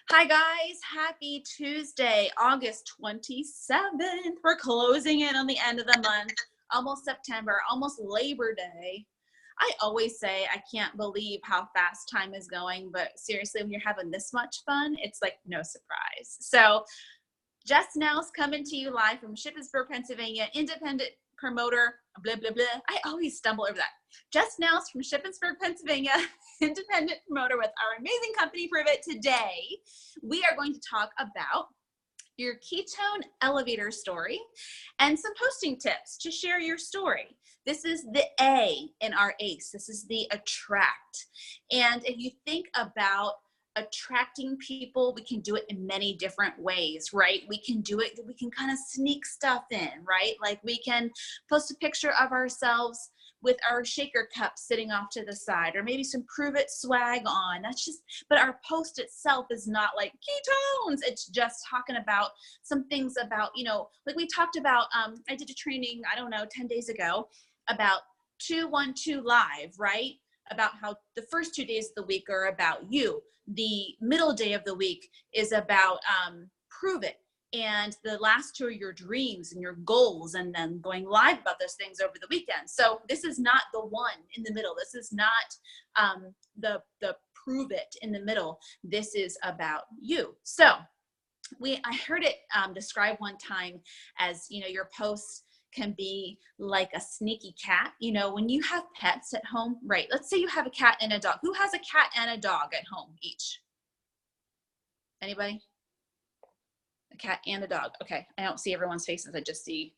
Hi guys, happy Tuesday, August 27th. We're closing in on the end of the month, almost September, almost Labor Day. I always say I can't believe how fast time is going, but seriously, when you're having this much fun, it's like no surprise. So Just Knouse coming to you live from Shippensburg, Pennsylvania, independent promoter, blah, blah, blah. I always stumble over that. Just Knouse from Shippensburg, Pennsylvania, independent promoter with our amazing company, Prove It. Today, we are going to talk about your ketone elevator story and some posting tips to share your story. This is the A in our ACE. This is the attract. And if you think about attracting people, we can do it in many different ways, right? We can do it, we can kind of sneak stuff in, right? Like we can post a picture of ourselves with our shaker cup sitting off to the side, or maybe some Prove It swag on. That's just, but our post itself is not like ketones. It's just talking about some things about, like we talked about, I did a training, I don't know, 10 days ago about 212 live, right? About how the first 2 days of the week are about you. The middle day of the week is about Prove It. And the last two are your dreams and your goals, and then going live about those things over the weekend. So this is not the one in the middle. This is not the Prove It in the middle. This is about you. So I heard it described one time as, your posts can be like a sneaky cat. When you have pets at home, right? Let's say you have a cat and a dog. Who has a cat and a dog at home each? Anybody? A cat and a dog. Okay. I don't see everyone's faces. I just see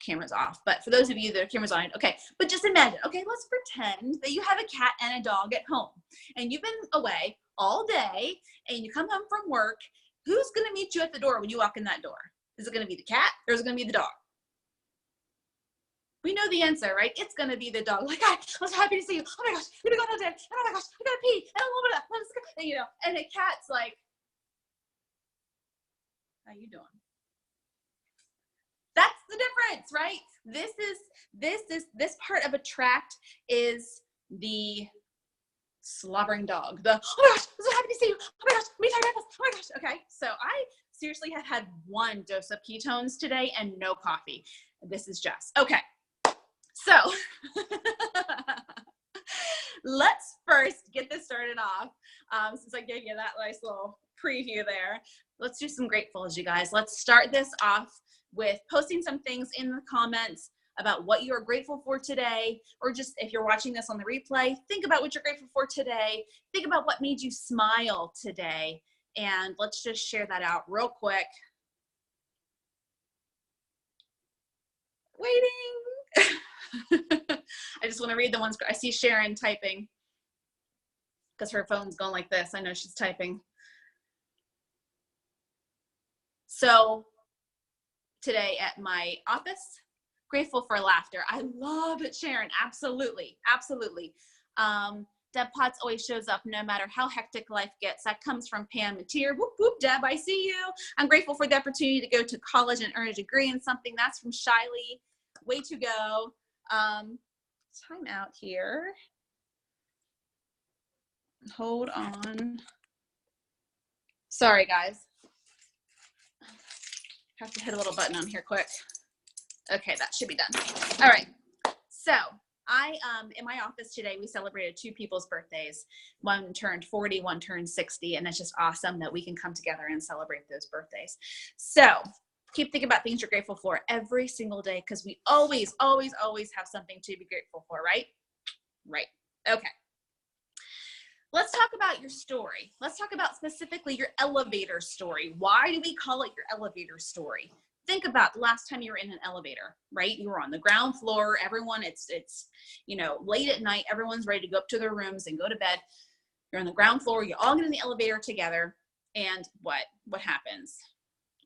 cameras off. But for those of you that are cameras on, okay. But just imagine, okay, let's pretend that you have a cat and a dog at home and you've been away all day and you come home from work. Who's going to meet you at the door when you walk in that door? Is it going to be the cat or is it going to be the dog? We know the answer, right? It's going to be the dog. Like, I'm so happy to see you. Oh my gosh, you've been going all day. Oh my gosh, I got to pee. I don't know what, and the cat's like, how you doing? That's the difference, right? This part of attract is the slobbering dog. The, oh my gosh, I'm so happy to see you. Oh my gosh, me time breakfast. Oh my gosh. Okay, so I seriously have had one dose of ketones today and no coffee. This is Jess. Okay, so let's first get this started off. Since I gave you that nice little preview there, let's do some gratefuls, you guys. Let's start this off with posting some things in the comments about what you are grateful for today, or just if you're watching this on the replay, think about what you're grateful for today. Think about what made you smile today, and let's just share that out real quick. Waiting. I just want to read the ones. I see Sharon typing because her phone's going like this. I know she's typing. So today at my office, grateful for laughter. I love it, Sharon. Absolutely. Absolutely. Deb Potts always shows up no matter how hectic life gets. That comes from Pam and Tier. Whoop, whoop, Deb, I see you. I'm grateful for the opportunity to go to college and earn a degree in something. That's from Shiley. Way to go. Time out here. Hold on. Sorry, guys. Have to hit a little button on here quick. Okay, that should be done. All right. So in my office today, we celebrated two people's birthdays. One turned 40, one turned 60, and it's just awesome that we can come together and celebrate those birthdays. So keep thinking about things you're grateful for every single day, because we always, always, always have something to be grateful for, right? Right. Okay. Let's talk about your story. Let's talk about specifically your elevator story. Why do we call it your elevator story? Think about the last time you were in an elevator, right? You were on the ground floor. Everyone, it's late at night. Everyone's ready to go up to their rooms and go to bed. You're on the ground floor. You all get in the elevator together. And what happens?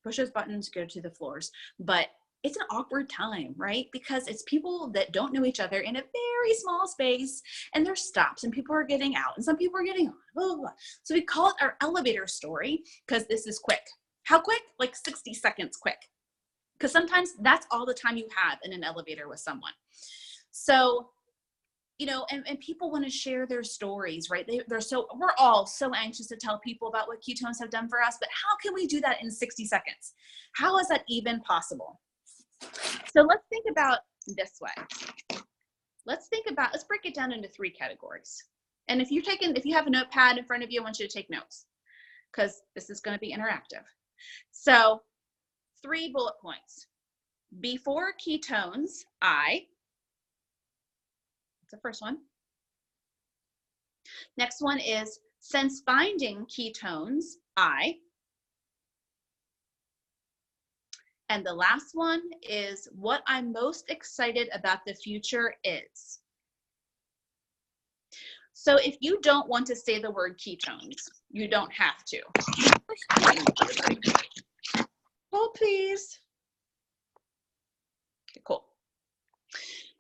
Push those buttons, go to the floors. But it's an awkward time, right? Because it's people that don't know each other in a very small space, and there's stops and people are getting out and some people are getting on. Blah, blah, blah. So we call it our elevator story because this is quick. How quick? Like 60 seconds quick. Because sometimes that's all the time you have in an elevator with someone. So you know, and people want to share their stories, right? We're all so anxious to tell people about what ketones have done for us, but how can we do that in 60 seconds? How is that even possible? So let's think about this way. Let's break it down into 3 categories. And if you have a notepad in front of you, I want you to take notes because this is going to be interactive. So 3 bullet points. Before ketones, that's the first one. Next one is since finding ketones, and the last one is what I'm most excited about the future is. So if you don't want to say the word ketones, you don't have to. Hold, please. Okay, cool.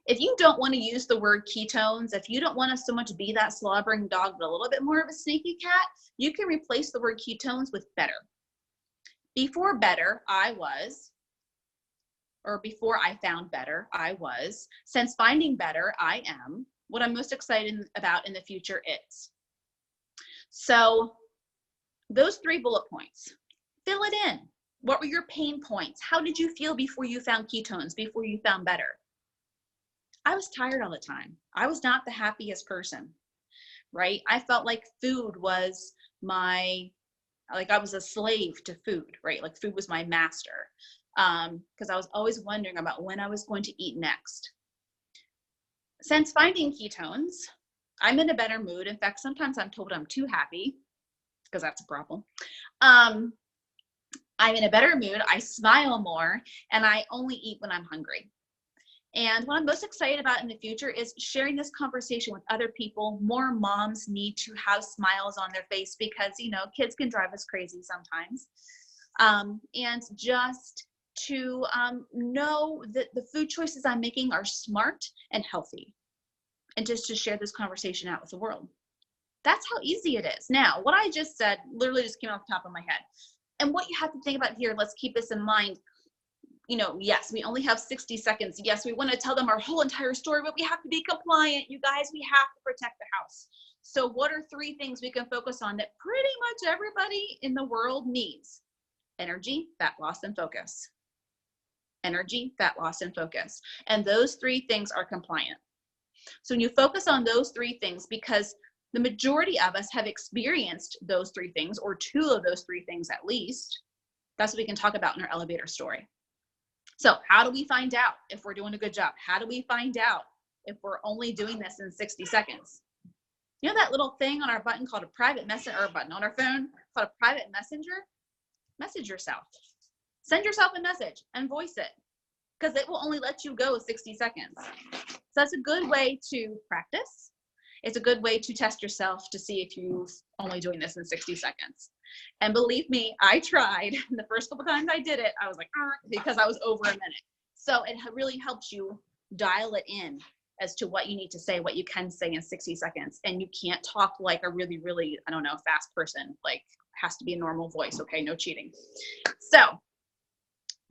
If you don't want to use the word ketones, if you don't want to so much be that slobbering dog, but a little bit more of a sneaky cat, you can replace the word ketones with better. Before better, before I found better, I was. Since finding better, I am. What I'm most excited about in the future is. So those 3 bullet points, fill it in. What were your pain points? How did you feel before you found ketones, before you found better? I was tired all the time. I was not the happiest person, right? I felt like food was I was a slave to food, right? Like food was my master, because I was always wondering about when I was going to eat next. Since finding ketones, I'm in a better mood. In fact, sometimes I'm told I'm too happy, because that's a problem. I'm in a better mood. I smile more, and I only eat when I'm hungry. And what I'm most excited about in the future is sharing this conversation with other people. More moms need to have smiles on their face because, you know, kids can drive us crazy sometimes. And just to know that the food choices I'm making are smart and healthy. And just to share this conversation out with the world. That's how easy it is. Now, what I just said literally just came off the top of my head. And what you have to think about here, let's keep this in mind. You know, yes, we only have 60 seconds. Yes, we want to tell them our whole entire story, but we have to be compliant. You guys, we have to protect the house. So what are 3 things we can focus on that pretty much everybody in the world needs? Energy, fat loss, and focus. Energy, fat loss, and focus. And those 3 things are compliant. So when you focus on those 3 things, because the majority of us have experienced those 3 things, or 2 of those 3 things at least, that's what we can talk about in our elevator story. So how do we find out if we're doing a good job? How do we find out if we're only doing this in 60 seconds? You know that little thing on our button called a private messenger, or button on our phone called a private messenger? Message yourself. Send yourself a message and voice it, because it will only let you go 60 seconds. So that's a good way to practice. It's a good way to test yourself to see if you're only doing this in 60 seconds. And believe me, I tried. The first couple times I did it, I was like, because I was over a minute. So it really helps you dial it in as to what you need to say, what you can say in 60 seconds. And you can't talk like a really, really, I don't know, fast person. Like, has to be a normal voice, okay? No cheating. So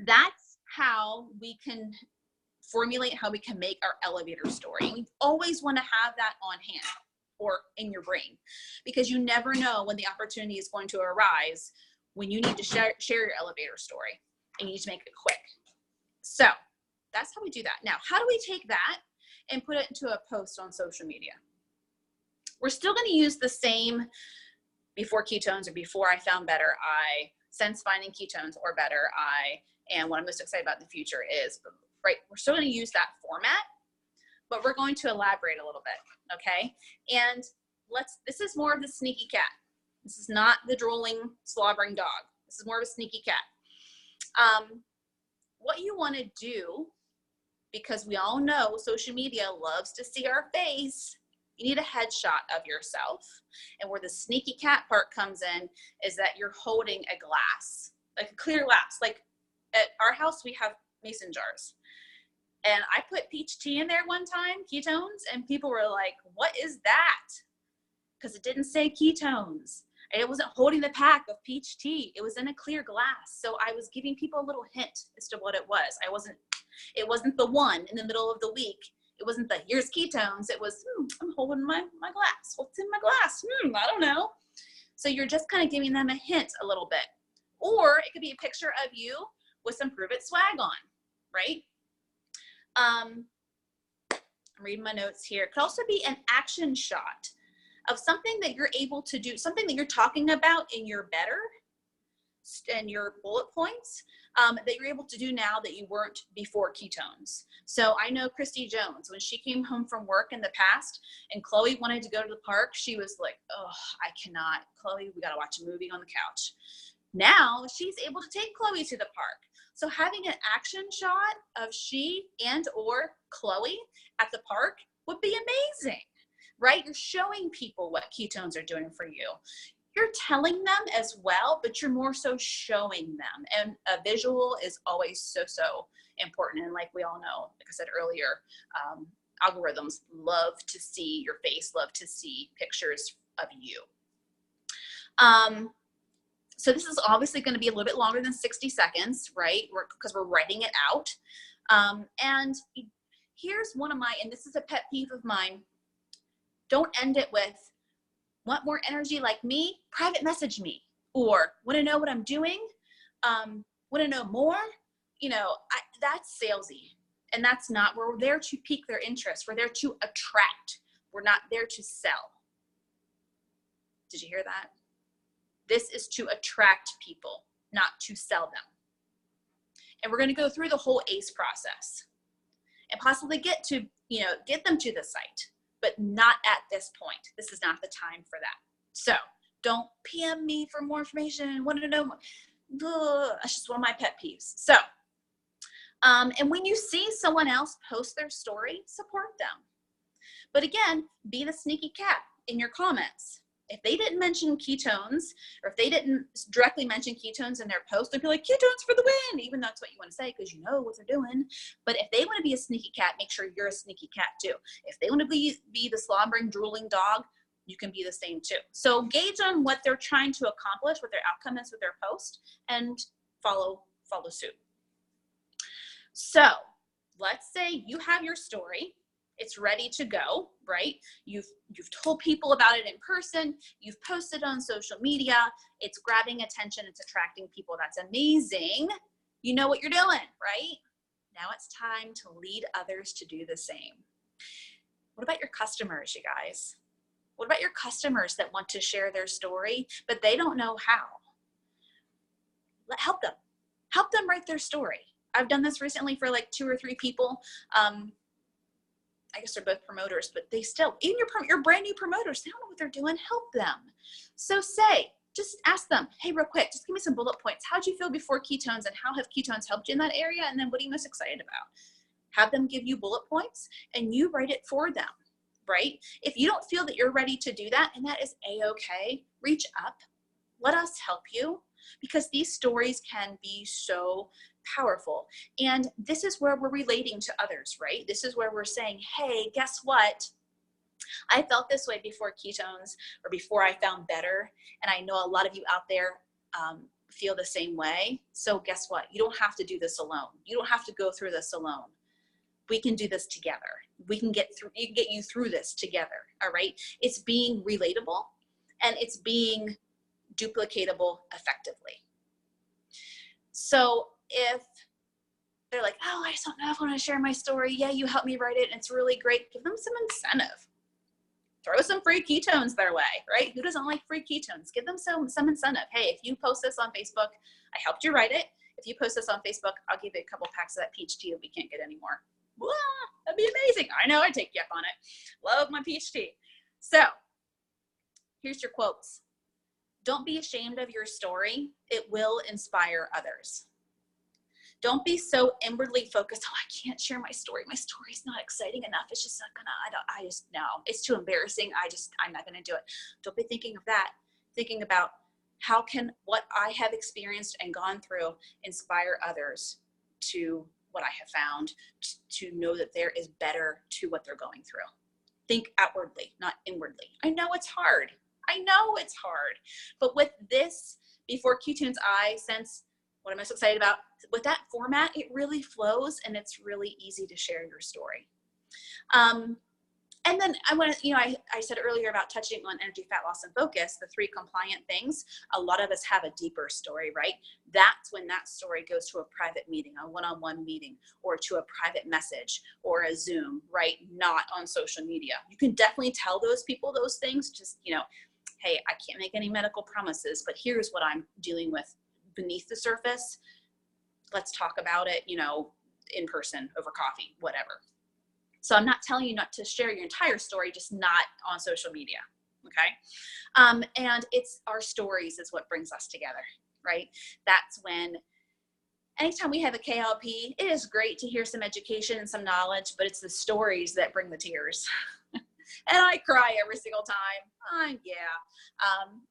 that's how we can formulate how we can make our elevator story. We always want to have that on hand or in your brain, because you never know when the opportunity is going to arise when you need to share your elevator story, and you need to make it quick. So that's how we do that. Now, how do we take that and put it into a post on social media? We're still going to use the same before ketones, or before I found better, I, since finding ketones, or better, I, and what I'm most excited about in the future is, right? We're still going to use that format, but we're going to elaborate a little bit, okay? And this is more of the sneaky cat. This is not the drooling, slobbering dog. This is more of a sneaky cat. What you want to do, because we all know social media loves to see our face, you need a headshot of yourself. And where the sneaky cat part comes in is that you're holding a glass, like a clear glass. Like at our house, we have mason jars. And I put peach tea in there one time, ketones, and people were like, what is that? Because it didn't say ketones. And it wasn't holding the pack of peach tea. It was in a clear glass. So I was giving people a little hint as to what it was. It wasn't the one in the middle of the week. It wasn't the here's ketones. It was, I'm holding my glass. What's in my glass? I don't know. So you're just kind of giving them a hint a little bit. Or it could be a picture of you with some Prove It swag on, right? I'm reading my notes here. It could also be an action shot of something that you're able to do, something that you're talking about in your better and your bullet points that you're able to do now that you weren't before ketones. So I know Christy Jones, when she came home from work in the past and Chloe wanted to go to the park, she was like, oh, I cannot. Chloe, we got to watch a movie on the couch. Now she's able to take Chloe to the park. So having an action shot of she and or Chloe at the park would be amazing, right? You're showing people what ketones are doing for you. You're telling them as well, but you're more so showing them. And a visual is always so important. And like we all know, like I said earlier, algorithms love to see your face, love to see pictures of you. So this is obviously going to be a little bit longer than 60 seconds, right? Because we're writing it out. And here's one of my, and this is a pet peeve of mine. Don't end it with, want more energy like me? Private message me. Or want to know what I'm doing? Want to know more? You know, that's salesy. And that's not, we're there to pique their interest. We're there to attract. We're not there to sell. Did you hear that? This is to attract people, not to sell them. And we're going to go through the whole ACE process and possibly get to, get them to the site, but not at this point. This is not the time for that. So don't PM me for more information. Want to know more. That's just one of my pet peeves. So, and when you see someone else post their story, support them. But again, be the sneaky cat in your comments. If they didn't mention ketones, or if they didn't directly mention ketones in their post, they'd be like, ketones for the win, even though that's what you want to say because you know what they're doing. But if they want to be a sneaky cat, make sure you're a sneaky cat too. If they want to be the slobbering, drooling dog, you can be the same too. So gauge on what they're trying to accomplish, what their outcome is with their post, and follow suit. So let's say you have your story. It's ready to go, right? You've told people about it in person. You've posted on social media. It's grabbing attention. It's attracting people. That's amazing. You know what you're doing, right? Now it's time to lead others to do the same. What about your customers, you guys? What about your customers that want to share their story, but they don't know how? Help them. Help them write their story. I've done this recently for like 2 or 3 people. I guess they're both promoters, but they still, even your brand new promoters, they don't know what they're doing. Help them. So just ask them, hey, real quick, just give me some bullet points. How'd you feel before ketones and how have ketones helped you in that area? And then what are you most excited about? Have them give you bullet points and you write it for them, right? If you don't feel that you're ready to do that, and that is a-okay, reach up, let us help you, because these stories can be so powerful. And this is where we're relating to others, right? This is where we're saying, hey, guess what? I felt this way before ketones or before I found better. And I know a lot of you out there feel the same way. So guess what? You don't have to do this alone. You don't have to go through this alone. We can do this together. We can get you through this together. All right. It's being relatable and it's being duplicatable effectively. So if they're like, oh, I just don't know if I want to share my story. Yeah, you helped me write it. And it's really great. Give them some incentive. Throw some free ketones their way, right? Who doesn't like free ketones? Give them some incentive. Hey, if you post this on Facebook, I helped you write it. If you post this on Facebook, I'll give you a couple packs of that peach tea if we can't get any more. Wow, that'd be amazing. I know, I'd take you up on it. Love my peach tea. So here's your quotes. Don't be ashamed of your story. It will inspire others. Don't be so inwardly focused. Oh, I can't share my story. My story's not exciting enough. It's just not gonna, no, it's too embarrassing. I'm not gonna do it. Don't be thinking of that. Thinking about how can what I have experienced and gone through inspire others to what I have found, to know that there is better to what they're going through. Think outwardly, not inwardly. I know it's hard. But with this, before ketones, I sense what I'm most excited about. With that format, it really flows and it's really easy to share your story. And then I want to, I said earlier about touching on energy, fat loss, and focus, the 3 compliant things. A lot of us have a deeper story, right? That's when that story goes to a private meeting, a one-on-one meeting, or to a private message or a Zoom, right? Not on social media. You can definitely tell those people those things, just, hey, I can't make any medical promises, but here's what I'm dealing with beneath the surface. Let's talk about it, in person, over coffee, whatever. So I'm not telling you not to share your entire story, just not on social media, okay? And it's our stories is what brings us together, right? That's when, anytime we have a KLP, it is great to hear some education and some knowledge, but it's the stories that bring the tears. And I cry every single time.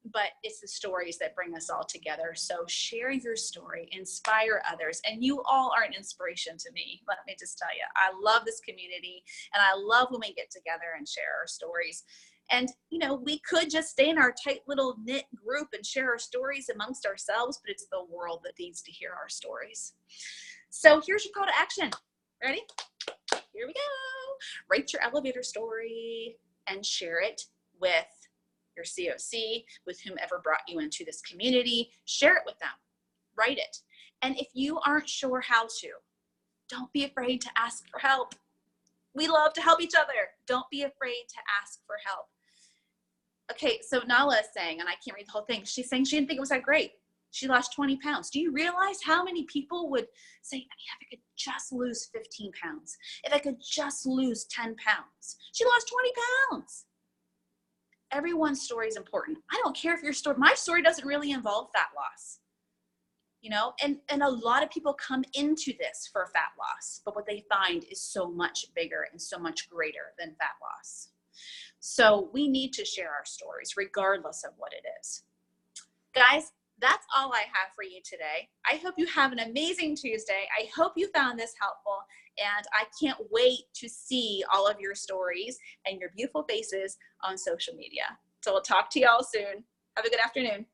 But it's the stories that bring us all together. So share your story, inspire others, and you all are an inspiration to me. Let me just tell you, I love this community, and I love when we get together and share our stories. And, we could just stay in our tight little knit group and share our stories amongst ourselves, but it's the world that needs to hear our stories. So here's your call to action. Ready? Here we go. Write your elevator story and share it with your COC, with whomever brought you into this community. Share it with them. Write it. And if you aren't sure how to, don't be afraid to ask for help. We love to help each other. Don't be afraid to ask for help. Okay, so Nala is saying, and I can't read the whole thing, she's saying she didn't think it was that great. She lost 20 pounds. Do you realize how many people would say, if I could just lose 15 pounds, if I could just lose 10 pounds. She lost 20 pounds. Everyone's story is important. I don't care if your story, my story doesn't really involve fat loss, and a lot of people come into this for fat loss, but what they find is so much bigger and so much greater than fat loss. So we need to share our stories regardless of what it is. Guys, that's all I have for you today. I hope you have an amazing Tuesday. I hope you found this helpful, and I can't wait to see all of your stories and your beautiful faces on social media. So we'll talk to y'all soon. Have a good afternoon.